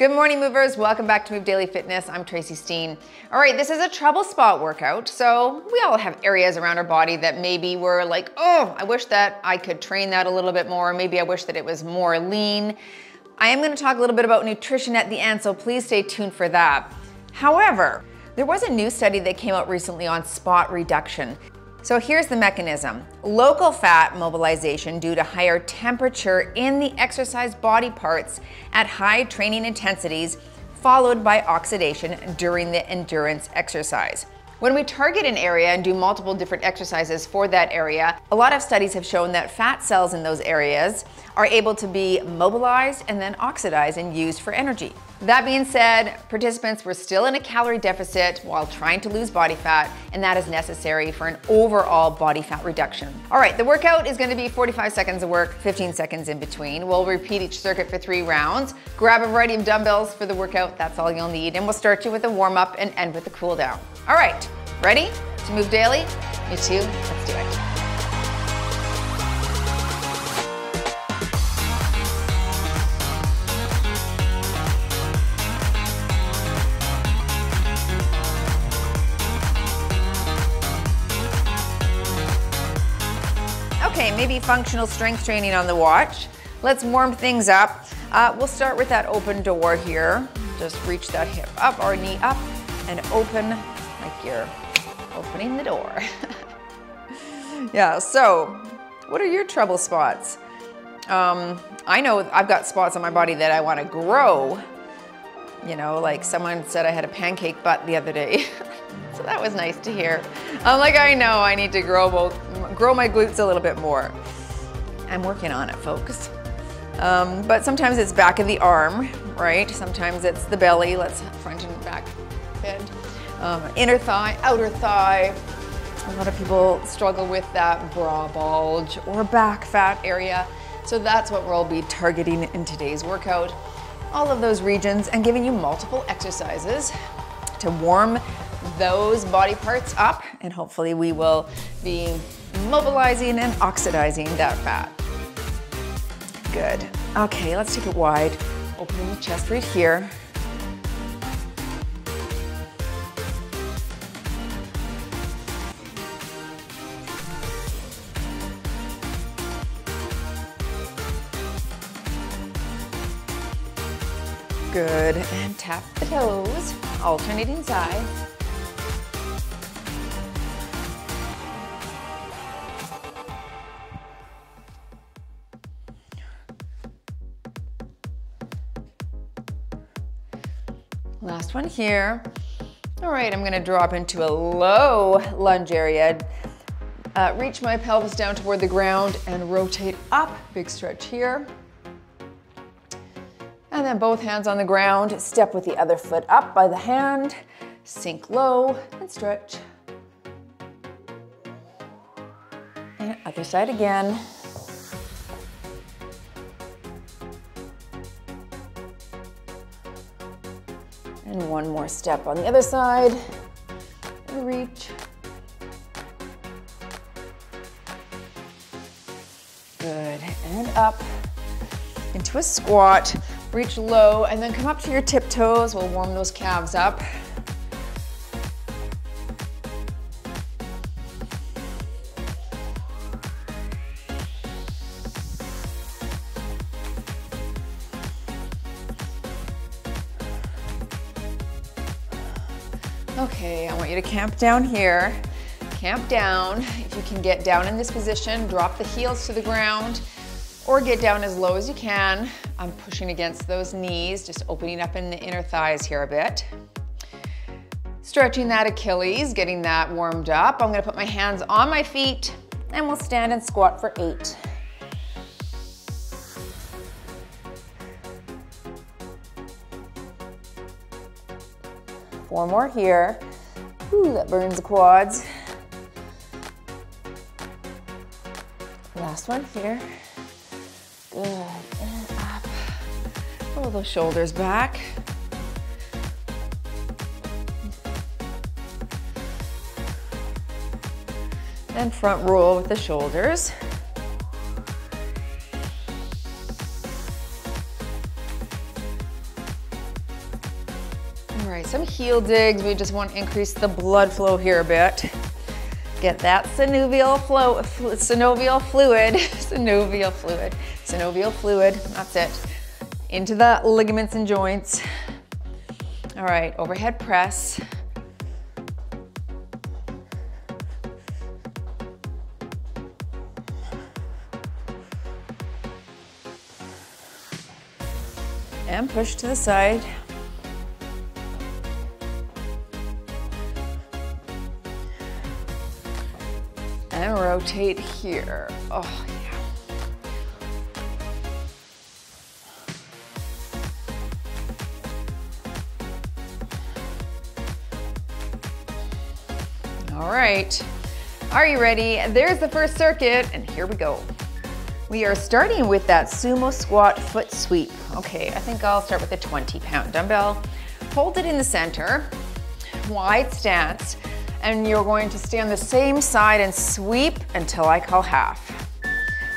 Good morning, movers. Welcome back to Move Daily Fitness. I'm Tracy Steen. All right, this is a trouble spot workout. So we all have areas around our body that maybe we're like, oh, I wish that I could train that a little bit more. Maybe I wish that it was more lean. I am going to talk a little bit about nutrition at the end, so please stay tuned for that. However, there was a new study that came out recently on spot reduction. So here's the mechanism. Local fat mobilization due to higher temperature in the exercise body parts at high training intensities, followed by oxidation during the endurance exercise. When we target an area and do multiple different exercises for that area, a lot of studies have shown that fat cells in those areas are able to be mobilized and then oxidized and used for energy. That being said, participants were still in a calorie deficit while trying to lose body fat, and that is necessary for an overall body fat reduction. All right, the workout is going to be 45 seconds of work, 15 seconds in between. We'll repeat each circuit for 3 rounds. Grab a variety of dumbbells for the workout, that's all you'll need, and we'll start you with a warm-up and end with a cool down. All right, ready to move daily? Me too, let's do it. Okay, maybe functional strength training on the watch. Let's warm things up. We'll start with that open door here. Just reach that hip up or knee up and open like you're opening the door. Yeah, so what are your trouble spots? I know I've got spots on my body that I want to grow. You know, like someone said I had a pancake butt the other day. So that was nice to hear. Like I know I need to grow my glutes a little bit more. I'm working on it, folks. But sometimes it's back of the arm, right? Sometimes it's the belly. Let's front and back bend. Inner thigh, outer thigh. A lot of people struggle with that bra bulge or back fat area. So that's what we'll be targeting in today's workout. All of those regions and giving you multiple exercises to warm those body parts up, and hopefully we will be mobilizing and oxidizing that fat. Good. Okay, let's take it wide. Opening the chest right here. Good, and tap the toes, alternating sides. Last one here. All right, I'm gonna drop into a low lunge area. Reach my pelvis down toward the ground and rotate up, big stretch here. And then both hands on the ground, step with the other foot up by the hand, sink low and stretch. And other side again. And one more step on the other side, and reach. Good, and up into a squat. Reach low and then come up to your tiptoes. We'll warm those calves up. Okay, I want you to camp down here. Camp down. If you can get down in this position, drop the heels to the ground or get down as low as you can. I'm pushing against those knees, just opening up in the inner thighs here a bit. Stretching that Achilles, getting that warmed up. I'm gonna put my hands on my feet and we'll stand and squat for 8. Four more here. Ooh, that burns the quads. Last one here. Good, and up. Roll those shoulders back. Then front roll with the shoulders. right, some heel digs. We just want to increase the blood flow here a bit. Get that synovial fluid, that's it, into the ligaments and joints. All right, overhead press. And push to the side. And rotate here. Oh, yeah. All right. Are you ready? There's the first circuit, and here we go. We are starting with that sumo squat foot sweep. Okay, I think I'll start with a 20-pound dumbbell. Hold it in the center, wide stance, and you're going to stay on the same side and sweep until I call half.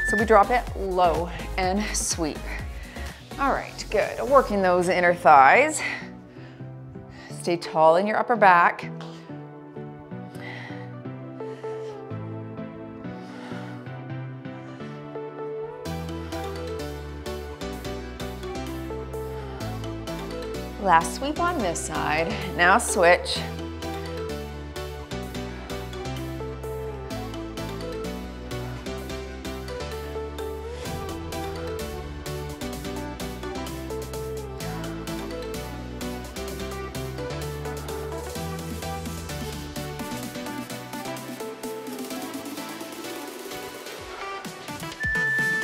So we drop it low and sweep. All right, good. Working those inner thighs. Stay tall in your upper back. Last sweep on this side. Now switch.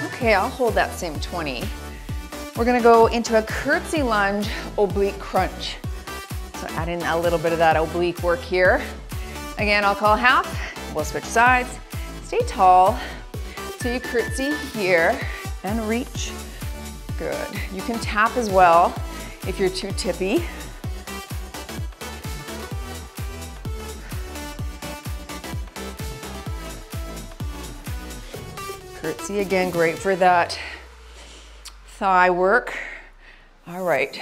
Okay, I'll hold that same 20. We're gonna go into a curtsy lunge, oblique crunch. So add in a little bit of that oblique work here. Again, I'll call half. We'll switch sides. Stay tall. So you curtsy here and reach. Good. You can tap as well if you're too tippy. Curtsy again, great for that thigh work. All right,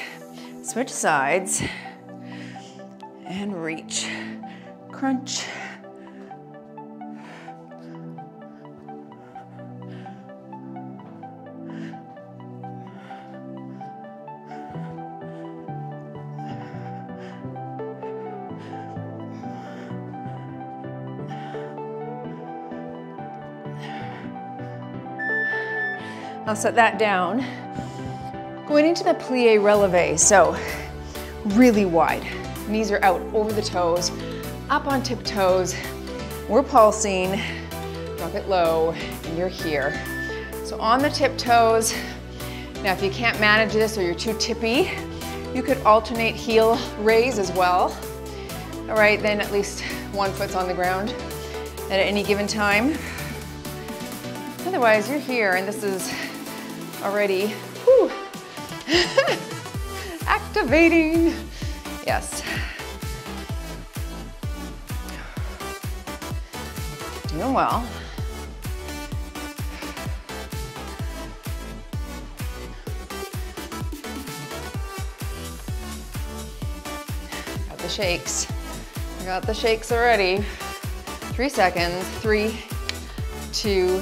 switch sides and reach, crunch. I'll set that down. Going into the plie releve, so really wide. Knees are out over the toes, up on tiptoes. We're pulsing, drop it low, and you're here. So on the tiptoes. Now if you can't manage this or you're too tippy, you could alternate heel raise as well. All right, then at least one foot's on the ground at any given time. Otherwise, you're here, and this is already, whew, activating. Yes. Doing well. Got the shakes. I got the shakes already. 3 seconds, 3, 2,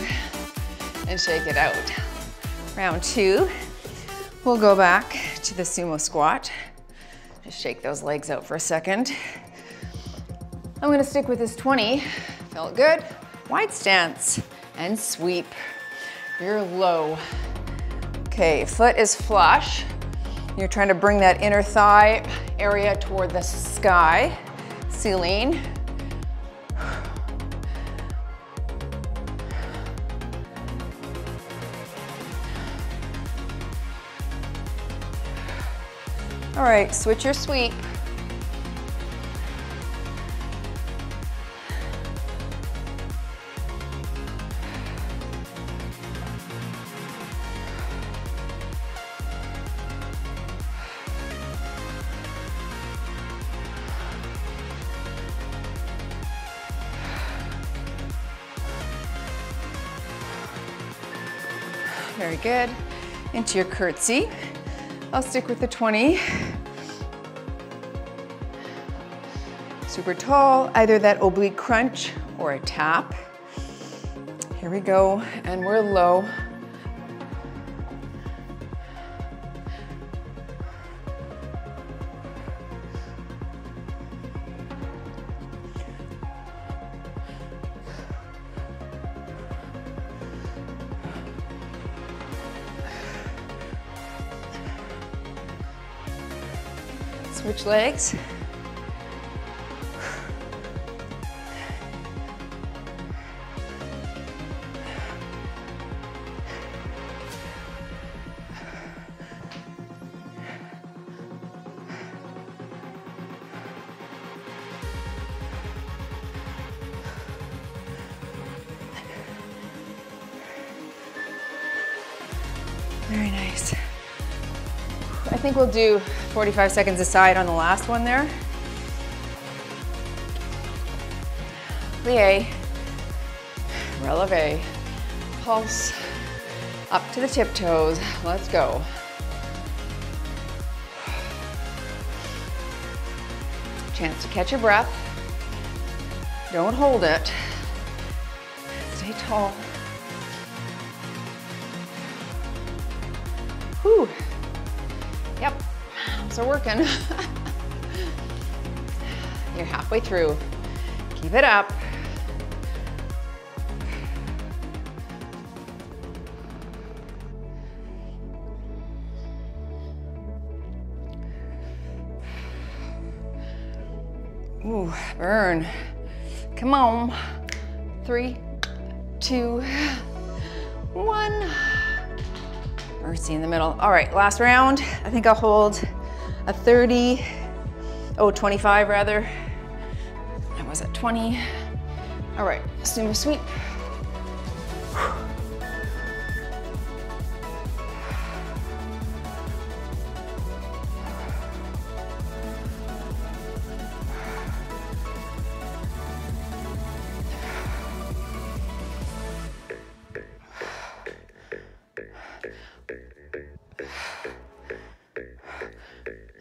and shake it out. Round 2, we'll go back to the sumo squat. Just shake those legs out for a second. I'm gonna stick with this 20. Felt good. Wide stance and sweep. You're low. Okay, foot is flush. You're trying to bring that inner thigh area toward the sky, ceiling. All right, switch your sweep. Very good. Into your curtsy. I'll stick with the 20. super tall, either that oblique crunch or a tap. Here we go, and we're low. Switch legs. Very nice. I think we'll do 45 seconds aside on the last one there. Plie, releve, pulse, up to the tiptoes. Let's go. Chance to catch your breath. Don't hold it. Stay tall. Whew. Yep, arms are working. You're halfway through. Keep it up. Ooh, burn. Come on. 3, 2, 1. Mercy in the middle. All right, last round. I think I'll hold a 25 rather. I was at 20. All right, sumo sweep.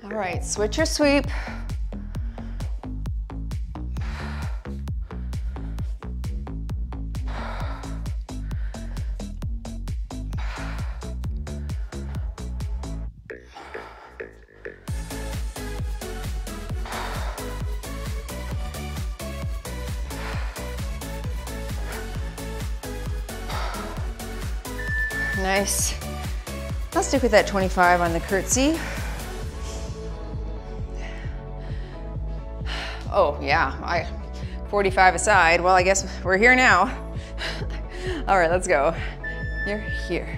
All right, switch your sweep. Nice. I'll stick with that 25 on the curtsy. Oh yeah, 45 aside. Well, I guess we're here now. All right, let's go. You're here.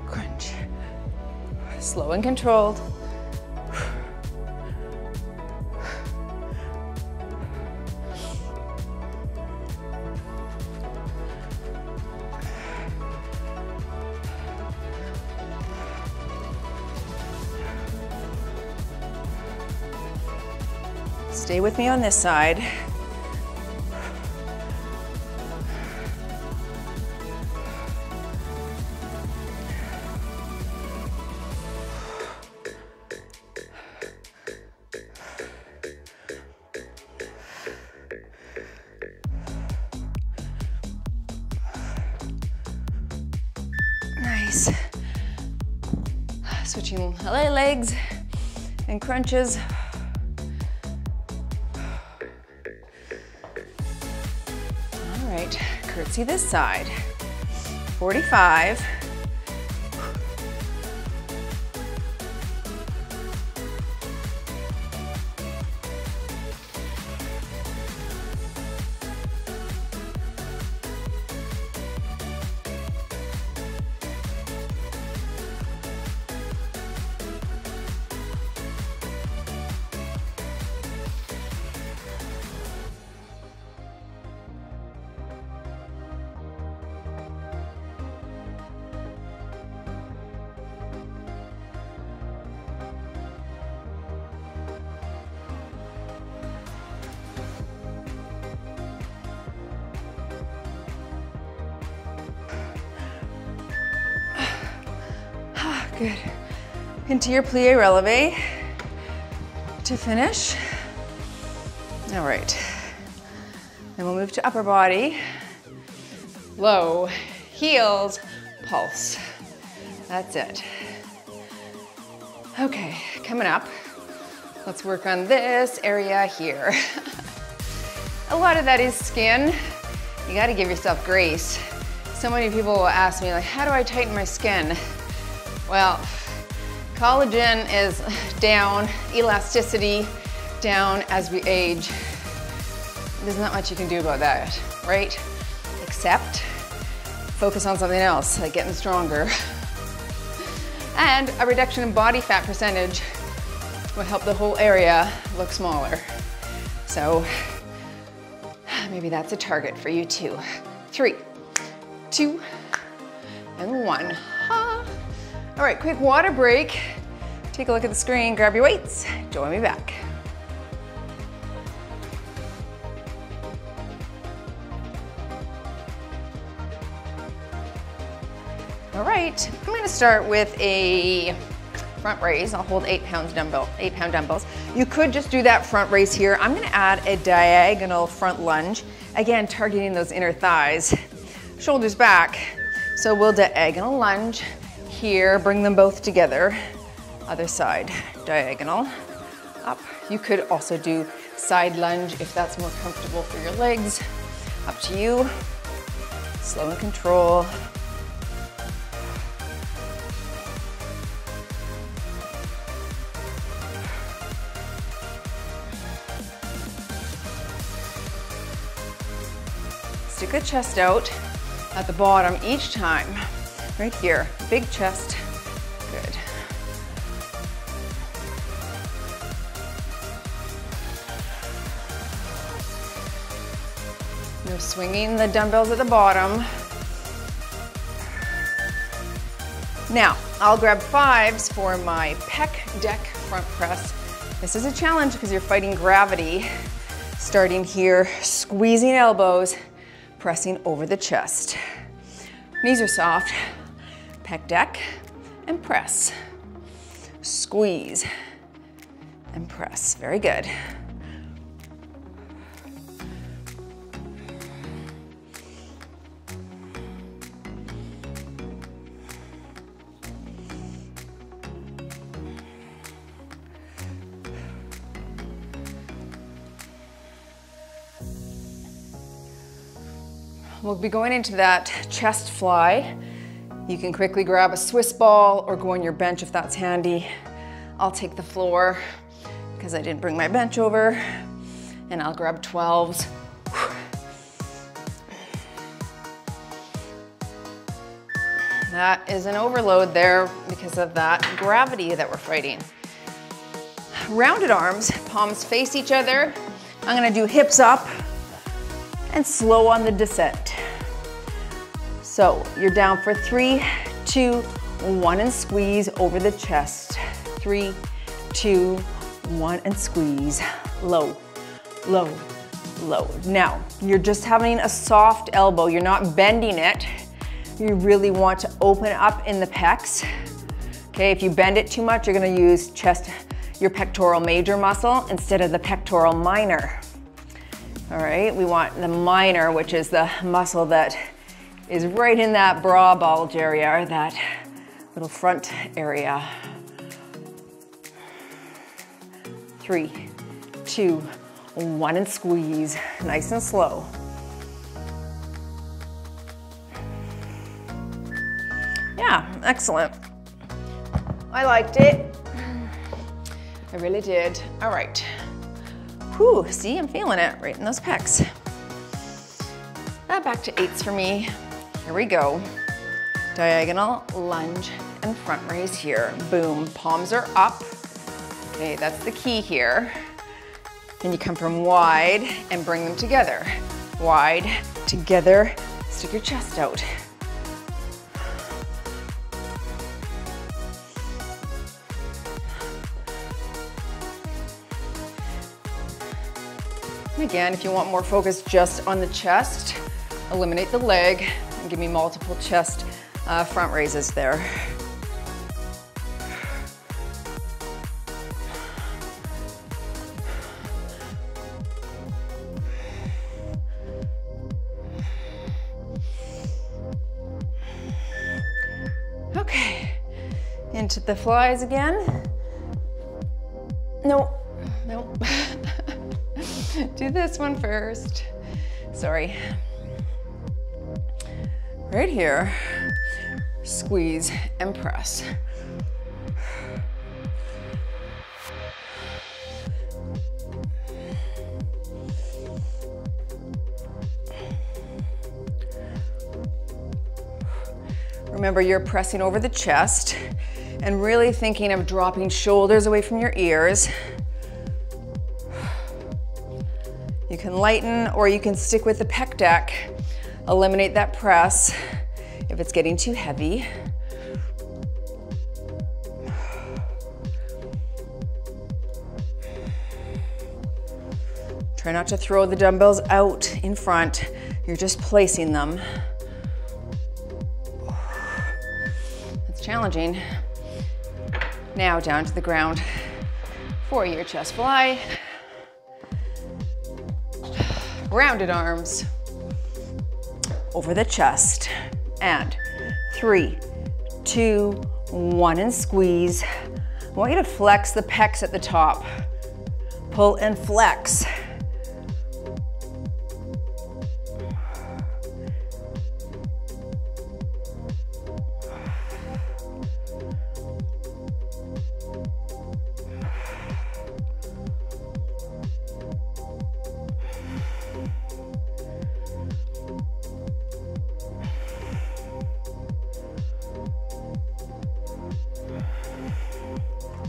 Crunch. Slow and controlled. Stay with me on this side. Nice. Switching legs and crunches. Curtsy this side. 45. Good. Into your plie releve to finish. All right. Then we'll move to upper body. Low, heels, pulse. That's it. Okay, coming up, let's work on this area here. A lot of that is skin. You gotta give yourself grace. So many people will ask me, like, how do I tighten my skin? Well, collagen is down, elasticity down as we age. There's not much you can do about that, right? Except focus on something else, like getting stronger. And a reduction in body fat percentage will help the whole area look smaller. So maybe that's a target for you too. 3, 2, and 1. All right, quick water break. Take a look at the screen, grab your weights, join me back. All right, I'm gonna start with a front raise. I'll hold 8-pound dumbbells. You could just do that front raise here. I'm gonna add a diagonal front lunge. Again, targeting those inner thighs. Shoulders back. So we'll diagonal lunge here, bring them both together. Other side, diagonal, up. You could also do side lunge if that's more comfortable for your legs. Up to you. Slow and control. Stick the chest out at the bottom each time. Right here, big chest, good. No swinging the dumbbells at the bottom. Now, I'll grab 5s for my pec deck front press. This is a challenge because you're fighting gravity. Starting here, squeezing elbows, pressing over the chest. Knees are soft, pec deck, and press. Squeeze and press, very good. We'll be going into that chest fly. You can quickly grab a Swiss ball or go on your bench if that's handy. I'll take the floor because I didn't bring my bench over, and I'll grab 12s. That is an overload there because of that gravity that we're fighting. Rounded arms, palms face each other. I'm gonna do hips up and slow on the descent. So you're down for 3, 2, 1, and squeeze over the chest. 3, 2, 1, and squeeze. Low, low, low. Now, you're just having a soft elbow. You're not bending it. You really want to open up in the pecs. Okay, if you bend it too much, you're gonna use your pectoral major muscle instead of the pectoral minor. All right, we want the minor, which is the muscle that is right in that bra bulge area, or that little front area. 3, 2, 1, and squeeze, nice and slow. Yeah, excellent. I liked it. I really did. All right. Whew, see, I'm feeling it right in those pecs. Back to 8s for me. Here we go. Diagonal lunge and front raise here. Boom, palms are up. Okay, that's the key here. Then you come from wide and bring them together. Wide, together, stick your chest out. And again, if you want more focus just on the chest, eliminate the leg and give me multiple chest front raises there. into the flies again. No, no. Do this one first. Sorry. Right here, squeeze and press. Remember, you're pressing over the chest and really thinking of dropping shoulders away from your ears. You can lighten or you can stick with the pec deck. Eliminate that press if it's getting too heavy. Try not to throw the dumbbells out in front. You're just placing them. It's challenging. Now down to the ground for your chest fly. Rounded arms over the chest. And 3, 2, 1, and squeeze. I want you to flex the pecs at the top. Pull and flex.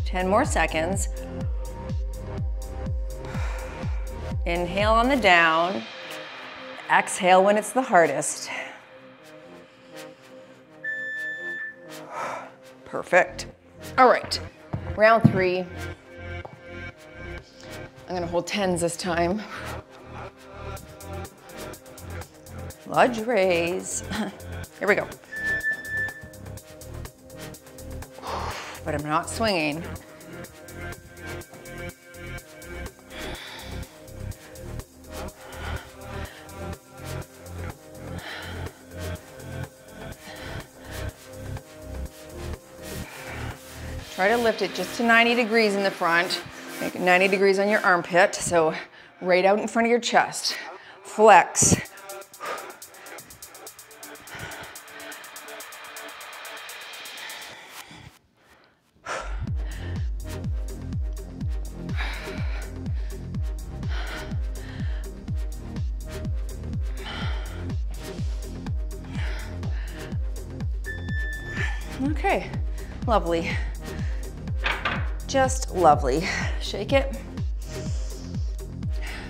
Ten more seconds. Inhale on the down. Exhale when it's the hardest. Perfect. All right, round 3. I'm gonna hold 10s this time. Lunge raise. Here we go. But I'm not swinging. Try to lift it just to 90 degrees in the front. Make it 90 degrees on your armpit, so right out in front of your chest. Flex. Okay, lovely. Just lovely. Shake it.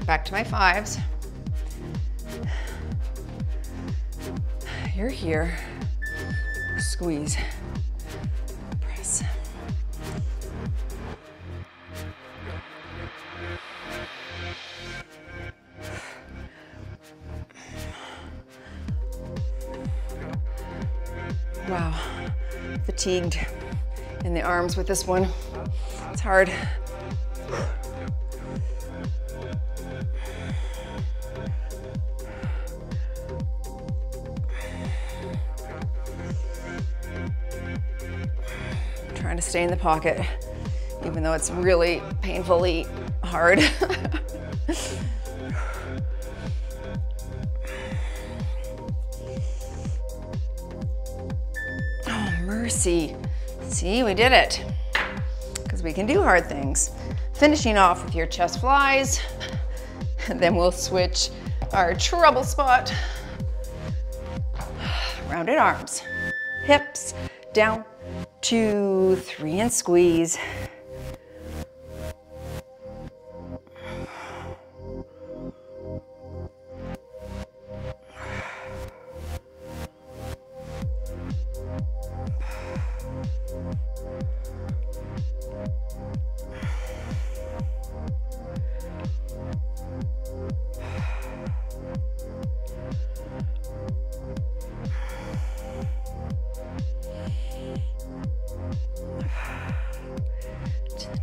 Back to my 5s. You're here. Squeeze. Press. Wow. Fatigued in the arms with this one. It's hard. Trying to stay in the pocket, even though it's really painfully hard. Oh, mercy. See, we did it. Because we can do hard things. Finishing off with your chest flies, and then we'll switch our trouble spot. Rounded arms, hips, down, 2, 3, and squeeze.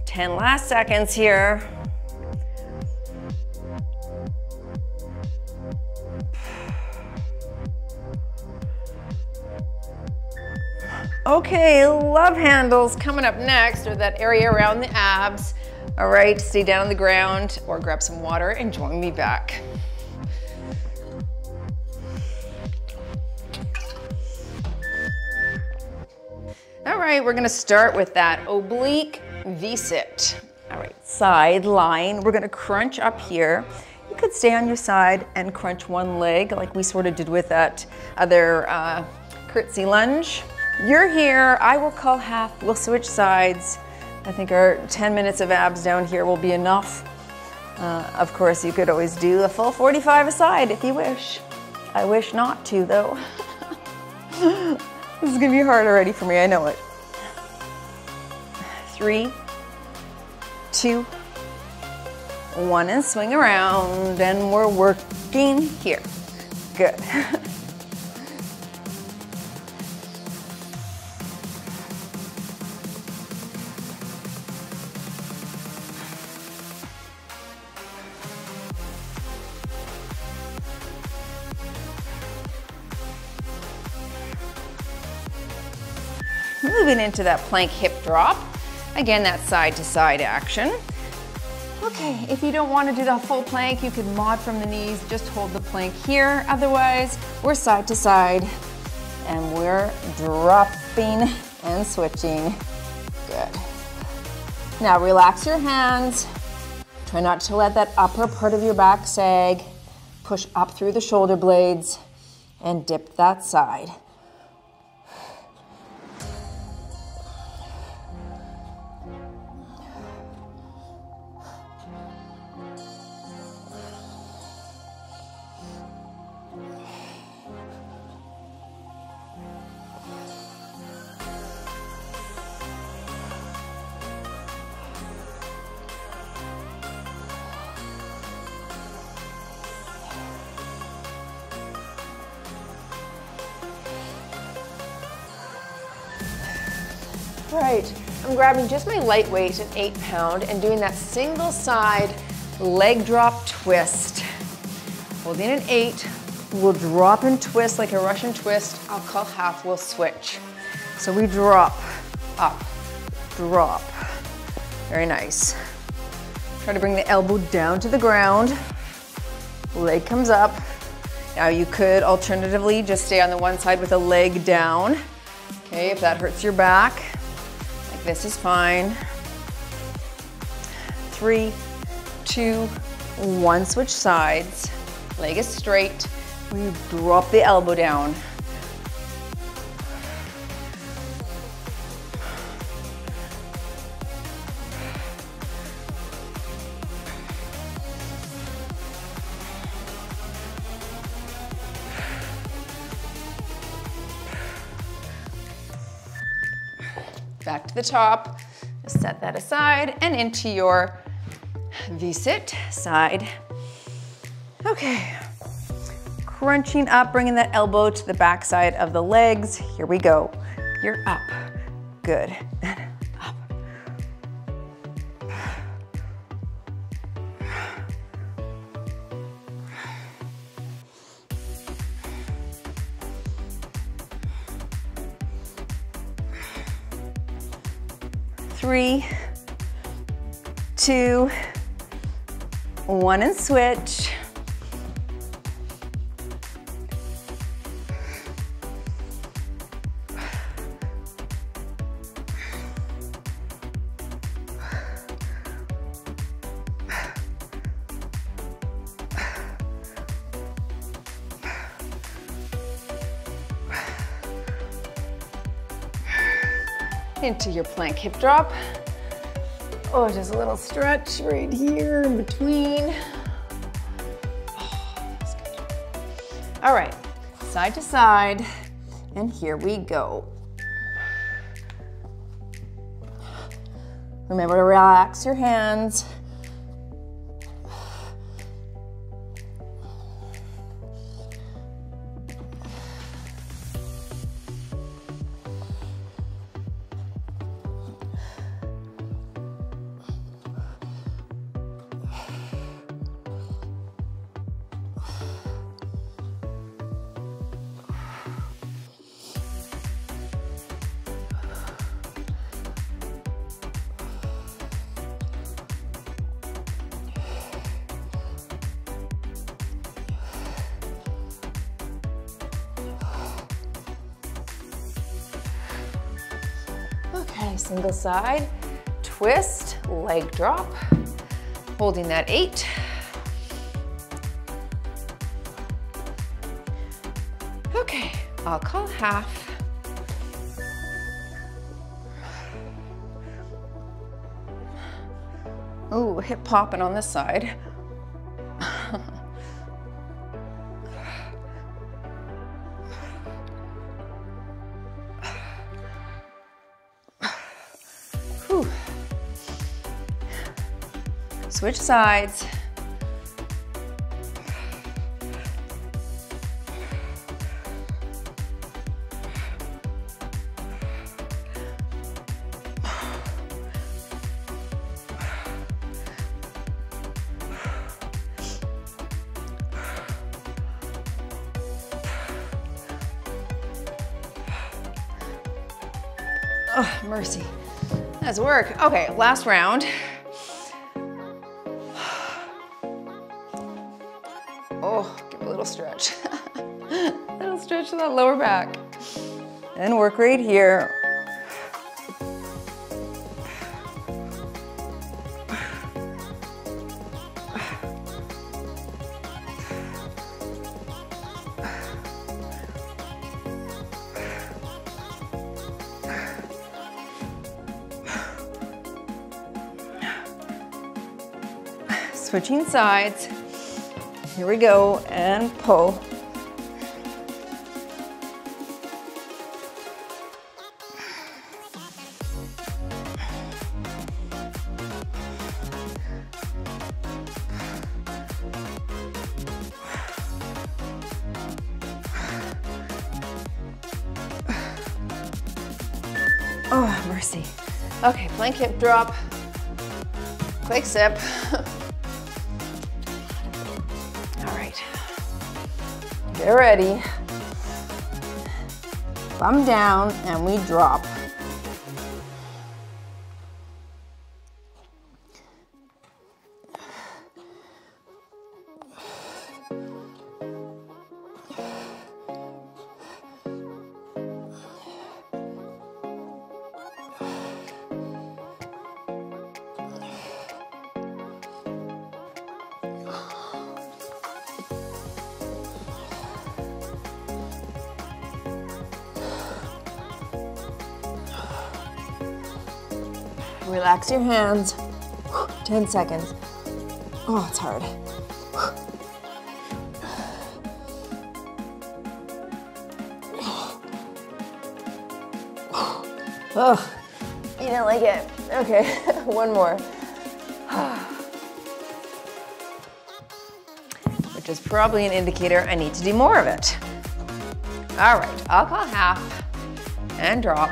Ten last seconds here. Okay, love handles coming up next, or that area around the abs. All right, stay down on the ground or grab some water and join me back. All right, we're gonna start with that oblique V-sit. All right, side line. We're gonna crunch up here. You could stay on your side and crunch one leg like we sort of did with that other curtsy lunge. You're here, I will call half, we'll switch sides. I think our 10 minutes of abs down here will be enough. Of course, you could always do a full 45 aside if you wish. I wish not to though. This is gonna be hard already for me, I know it. 3, 2, 1, and swing around, and we're working here. Good. Moving into that plank hip drop. Again, that side to side action. Okay, if you don't want to do the full plank, you could mod from the knees, just hold the plank here. Otherwise, we're side to side and we're dropping and switching. Good. Now relax your hands. Try not to let that upper part of your back sag. Push up through the shoulder blades and dip that side. Right, I'm grabbing just my lightweight, an 8-pound, and doing that single side leg drop twist. Holding an 8, we'll drop and twist like a Russian twist. I'll call half, we'll switch. So we drop, up, drop. Very nice. Try to bring the elbow down to the ground. Leg comes up. Now you could alternatively just stay on the one side with a leg down. Okay, if that hurts your back. This is fine. 3, 2, 1, switch sides. Leg is straight. We drop the elbow down. Back to the top, just set that aside and into your V-sit side. Okay, crunching up, bringing that elbow to the back side of the legs. Here we go. You're up, good, and up. Three, 2, 1, and switch. Into your plank hip drop. Oh, just a little stretch right here in between. Oh, that's good. All right, side to side, and here we go. Remember to relax your hands. Okay, single side, twist, leg drop, holding that 8. Okay, I'll call half. Ooh, hip popping on this side. Whew. Switch sides. Oh, mercy. That's work. Okay, last round. Oh, give a little stretch. A little stretch to that lower back. And work right here. Switching sides. Here we go, and pull. Oh, mercy. Okay, plank hip drop. Quick sip. Get ready. Bum down and we drop. Relax your hands. 10 seconds. Oh, it's hard. Oh, you didn't like it. Okay, one more. Which is probably an indicator I need to do more of it. All right, I'll call half and drop.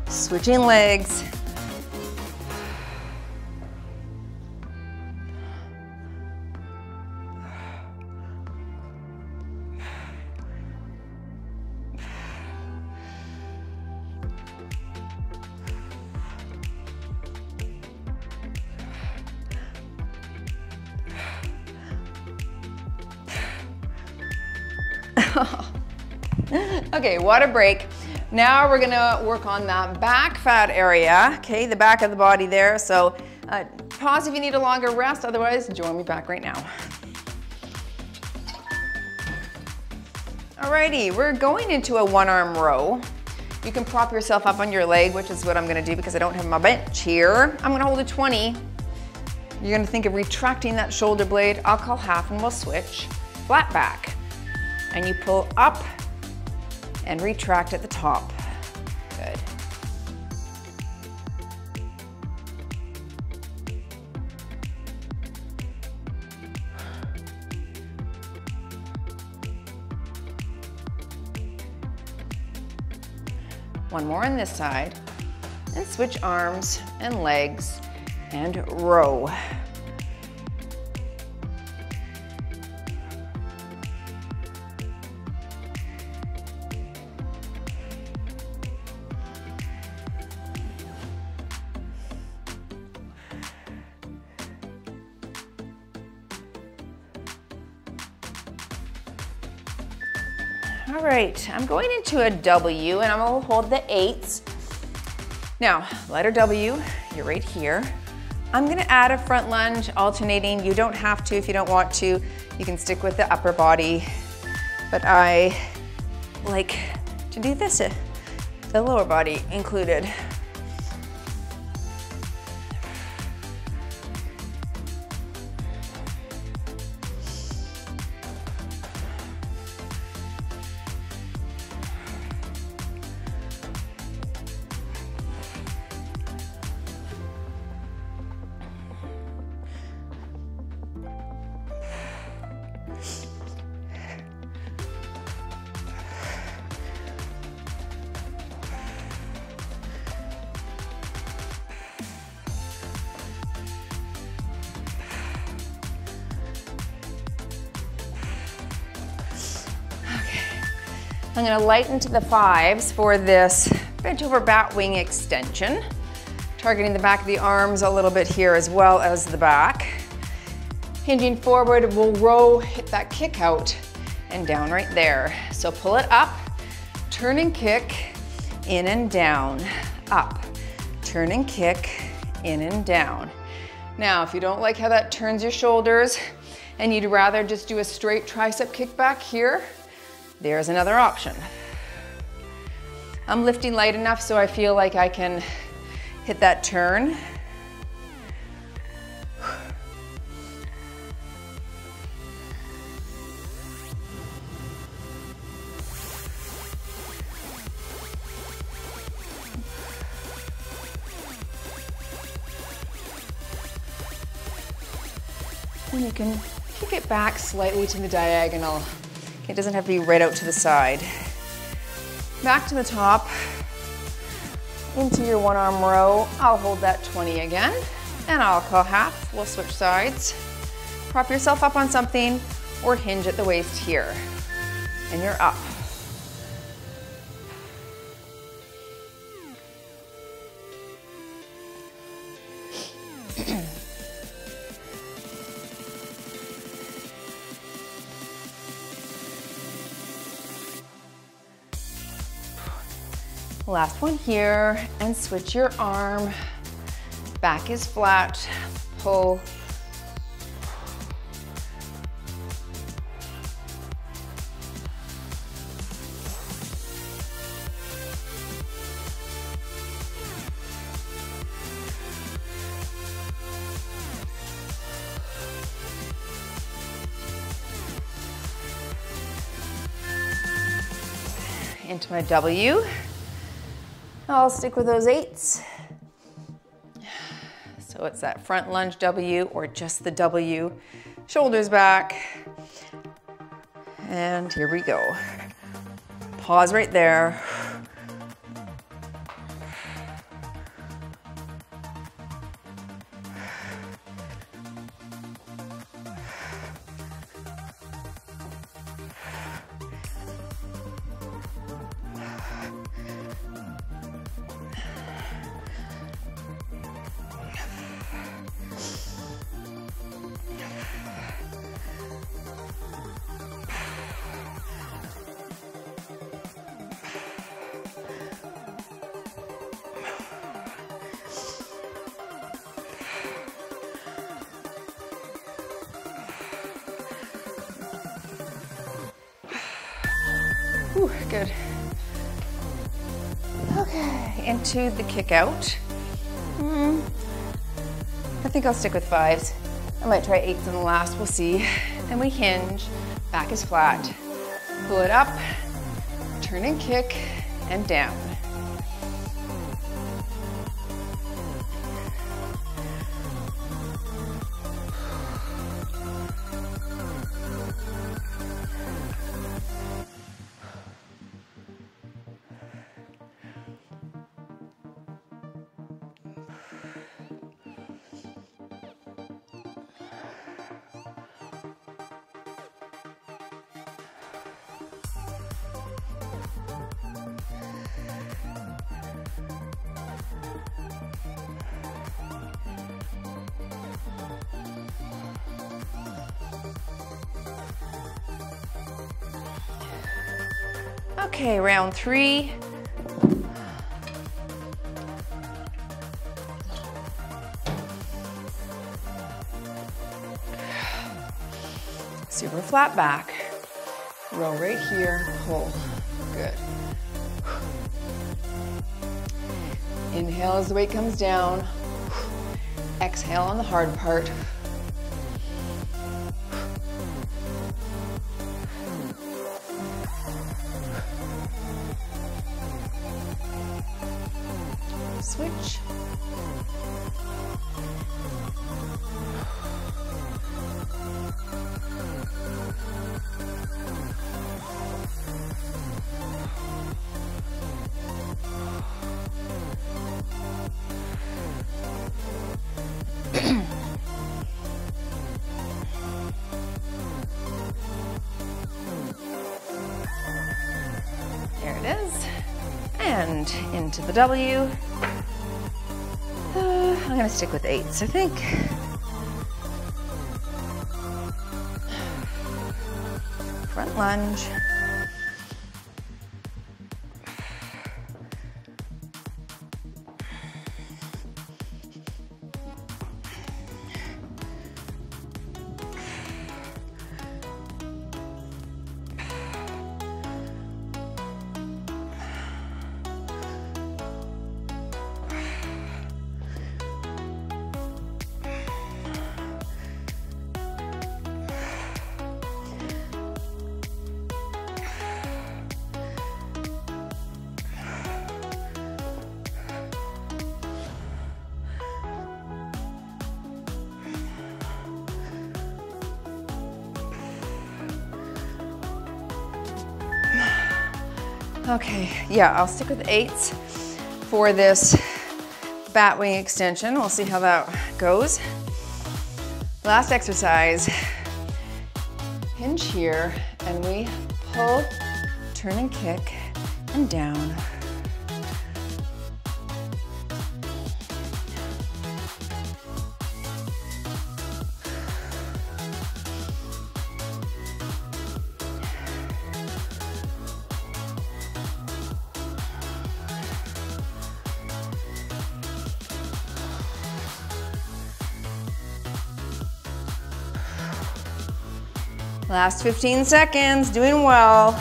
Switching legs. Okay, water break. Now we're gonna work on that back fat area, okay, the back of the body there. So pause if you need a longer rest, otherwise join me back right now. Alrighty, we're going into a one-arm row. You can prop yourself up on your leg, which is what I'm gonna do because I don't have my bench here. I'm gonna hold a 20. You're gonna think of retracting that shoulder blade. I'll call half and we'll switch. Flat back. And you pull up and retract at the top. Good. One more on this side. And switch arms and legs and row. All right, I'm going into a W and I'm gonna hold the 8s. Now, letter W, you're right here. I'm gonna add a front lunge, alternating. You don't have to if you don't want to. You can stick with the upper body, but I like to do this, the lower body included. I'm gonna lighten to the 5s for this bent over bat wing extension, targeting the back of the arms a little bit here as well as the back. Hinging forward, we'll row, hit that kick out and down right there. So pull it up, turn and kick, in and down, up, turn and kick, in and down. Now, if you don't like how that turns your shoulders and you'd rather just do a straight tricep kick back here, there's another option. I'm lifting light enough so I feel like I can hit that turn. And you can kick it back slightly to the diagonal. It doesn't have to be right out to the side. Back to the top, into your one arm row. I'll hold that 20 again, and I'll call half. We'll switch sides. Prop yourself up on something or hinge at the waist here, and you're up. Last one here, and switch your arm. Back is flat, pull. Into my W. I'll stick with those 8s. So it's that front lunge W or just the W. Shoulders back. And here we go. Pause right there. Whew, good. Okay, into the kick out. I think I'll stick with 5s. I might try 8s in the last, we'll see. Then we hinge, back is flat. Pull it up, turn and kick, and down. Okay, round 3. Super flat back. Row right here, pull. Good. Inhale as the weight comes down. Exhale on the hard part. Switch. There it is. And into the W. I'm gonna stick with 8s, I think. Front lunge. Okay, yeah, I'll stick with 8s for this bat wing extension. We'll see how that goes. Last exercise, hinge here, and we pull, turn and kick, and down. Last 15 seconds, doing well.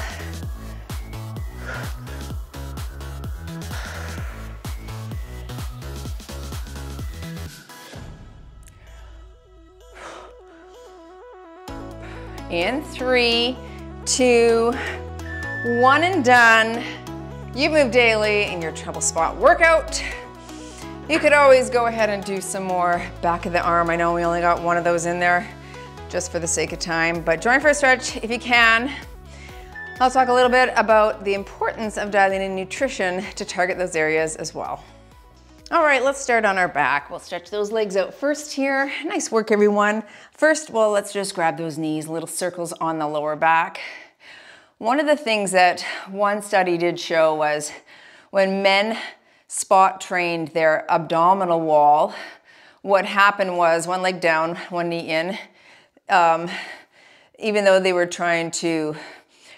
In 3, 2, 1 and done. You've moved daily in your treble spot workout. You could always go ahead and do some more back of the arm. I know we only got one of those in there just for the sake of time, but join for a stretch if you can. I'll talk a little bit about the importance of dialing in nutrition to target those areas as well. All right, let's start on our back. We'll stretch those legs out first here. Nice work, everyone. First, well, let's just grab those knees, little circles on the lower back. One of the things that one study did show was when men spot trained their abdominal wall, what happened was one leg down, one knee in. Even though they were trying to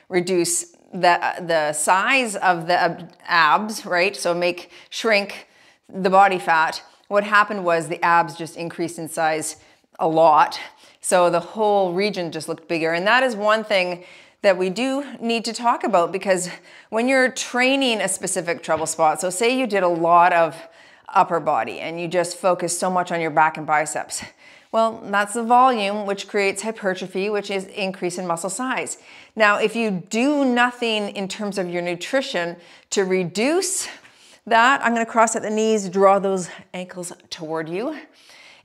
reduce the size of the abs, right? So shrink the body fat. What happened was the abs just increased in size a lot. So the whole region just looked bigger. And that is one thing that we do need to talk about, because when you're training a specific treble spot, so say you did a lot of upper body and you just focus so much on your back and biceps. Well, that's the volume, which creates hypertrophy, which is increase in muscle size. Now, if you do nothing in terms of your nutrition to reduce that, I'm gonna cross at the knees, draw those ankles toward you.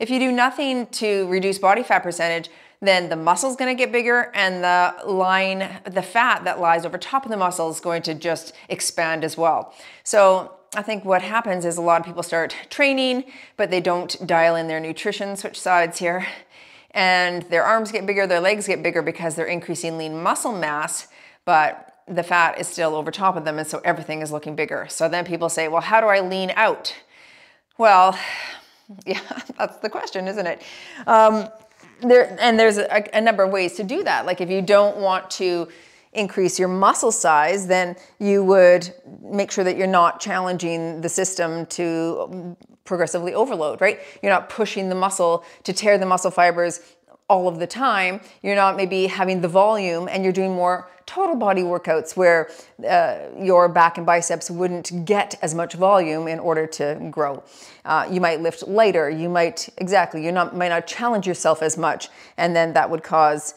If you do nothing to reduce body fat percentage, then the muscle's gonna get bigger and the fat that lies over top of the muscle is going to just expand as well. So I think what happens is a lot of people start training, but they don't dial in their nutrition, switch sides here, and their arms get bigger, their legs get bigger because they're increasing lean muscle mass, but the fat is still over top of them, and so everything is looking bigger. So then people say, well, how do I lean out? Well, yeah, that's the question, isn't it? There's a number of ways to do that. Like if you don't want to increase your muscle size, then you would make sure that you're not challenging the system to progressively overload, right? You're not pushing the muscle to tear the muscle fibers all of the time. You're not maybe having the volume, and you're doing more total body workouts where your back and biceps wouldn't get as much volume in order to grow. You might lift lighter. You might, exactly, might not challenge yourself as much, and then that would cause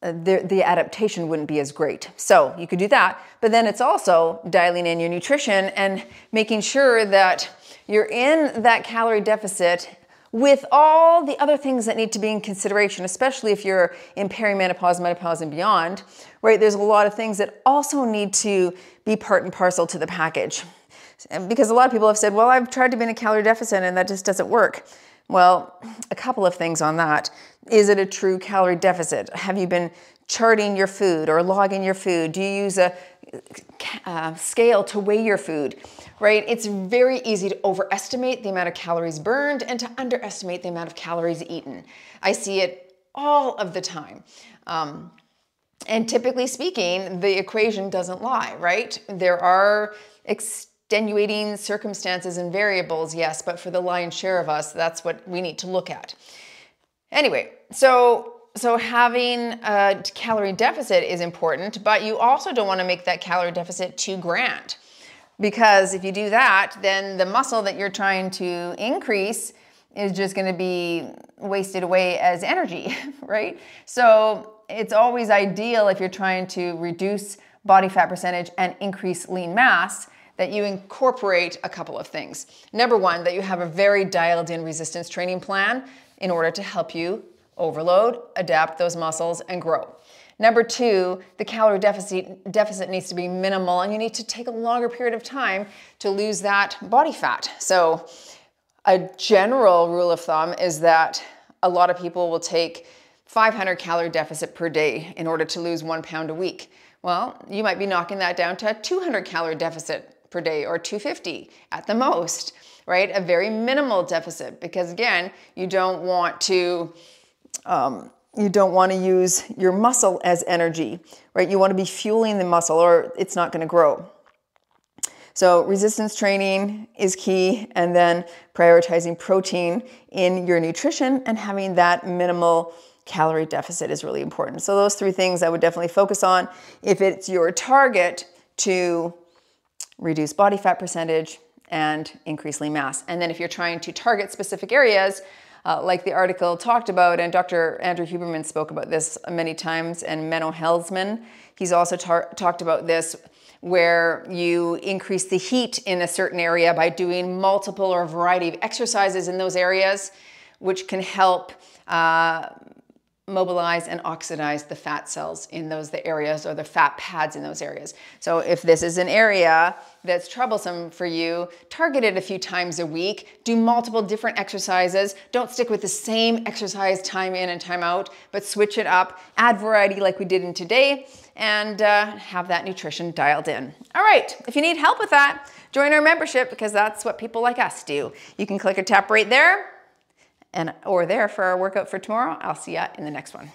the adaptation wouldn't be as great. So you could do that, but then it's also dialing in your nutrition and making sure that you're in that calorie deficit with all the other things that need to be in consideration, especially if you're in perimenopause, menopause, and beyond, right? There's a lot of things that also need to be part and parcel to the package. Because a lot of people have said, well, I've tried to be in a calorie deficit and that just doesn't work. Well, a couple of things on that. Is it a true calorie deficit? Have you been charting your food or logging your food? Do you use a scale to weigh your food, right? It's very easy to overestimate the amount of calories burned and to underestimate the amount of calories eaten. I see it all of the time. And typically speaking, the equation doesn't lie, right? There are extenuating circumstances and variables, yes, but for the lion's share of us, that's what we need to look at. Anyway, so having a calorie deficit is important, but you also don't want to make that calorie deficit too grand. Because if you do that, then the muscle that you're trying to increase is just going to be wasted away as energy, right? So it's always ideal if you're trying to reduce body fat percentage and increase lean mass that you incorporate a couple of things. Number one, that you have a very dialed in resistance training plan in order to help you overload, adapt those muscles, and grow. Number two, the calorie deficit needs to be minimal, and you need to take a longer period of time to lose that body fat. So a general rule of thumb is that a lot of people will take 500 calorie deficit per day in order to lose 1 pound a week. Well, you might be knocking that down to a 200 calorie deficit per day, or 250 at the most, right? A very minimal deficit, because again, you don't want to use your muscle as energy, right? You want to be fueling the muscle or it's not going to grow. So resistance training is key, and then prioritizing protein in your nutrition and having that minimal calorie deficit is really important. So those three things I would definitely focus on if it's your target to reduce body fat percentage and increase lean mass. And then if you're trying to target specific areas, like the article talked about, and Dr. Andrew Huberman spoke about this many times, and Menno Helsman, he's also talked about this, where you increase the heat in a certain area by doing multiple or a variety of exercises in those areas, which can help mobilize and oxidize the fat cells in the areas, or the fat pads in those areas. So if this is an area that's troublesome for you, target it a few times a week, do multiple different exercises. Don't stick with the same exercise time in and time out, but switch it up, add variety like we did in today, and have that nutrition dialed in. All right, if you need help with that, join our membership, because that's what people like us do. You can click or tap right there, or there for our workout for tomorrow. I'll see you in the next one.